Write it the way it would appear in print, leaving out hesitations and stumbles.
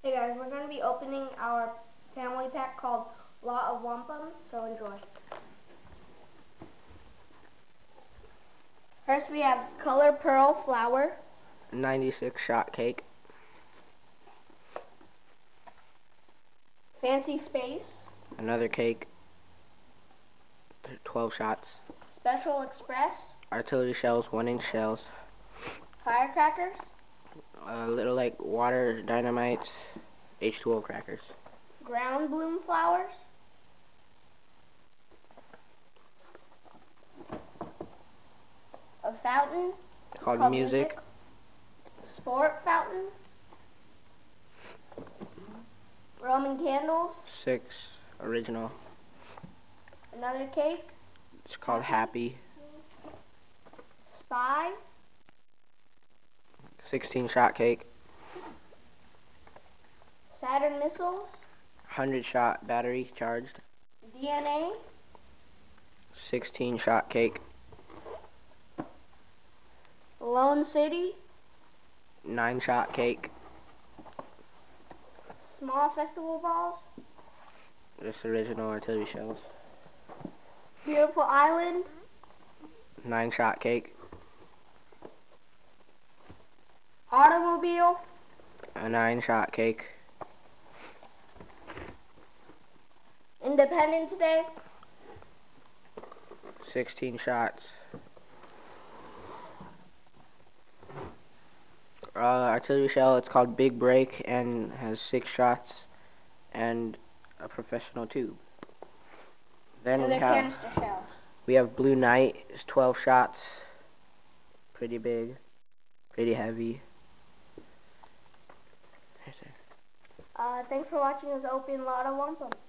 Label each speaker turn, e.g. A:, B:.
A: Hey guys, we're going to be opening our family pack called Lot-of-Wam-Pum, so enjoy. First we have Color Pearl Flower.
B: 96 shot cake.
A: Fancy Space.
B: Another cake. 12 shots.
A: Special Express.
B: Artillery shells, 1-inch shells.
A: Firecrackers.
B: Little like water dynamites, H2O crackers.
A: Ground Bloom Flowers. A fountain
B: Called music.
A: Sport fountain. Roman candles.
B: 6 original.
A: Another cake.
B: It's called Happy.
A: Spy.
B: 16 shot cake.
A: Saturn missiles.
B: 100 shot battery charged.
A: DNA.
B: 16 shot cake.
A: Lone City.
B: 9 shot cake.
A: Small festival balls.
B: Just original artillery shells.
A: Beautiful Island.
B: 9 shot cake.
A: Automobile.
B: A 9 shot cake.
A: Independence Day.
B: 16 shots. Artillery shell, it's called Big Break and has 6 shots and a professional tube. Then
A: And canister shells.
B: We have Blue Night, it's 12 shots. Pretty big, pretty heavy.
A: Thanks for watching us open Lot-of-Wam-Pum.